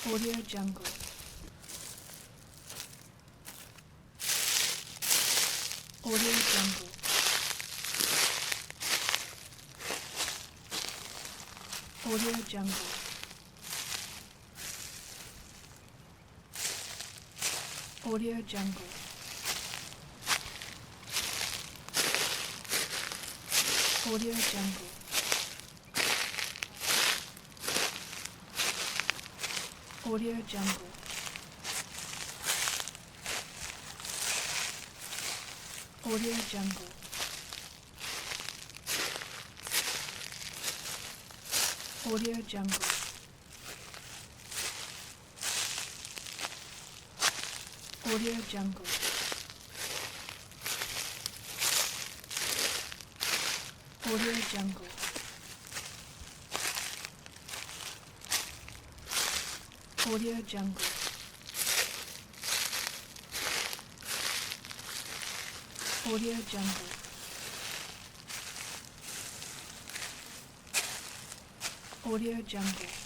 Audio Jungle. Audio Jungle. Audio Jungle. Audio Jungle. Audio Jungle. Audio Jungle. Audio Jungle. Audio Jungle. Audio Jungle. Audio Jungle. Audio Jungle. Audio Jungle. Audio Jungle.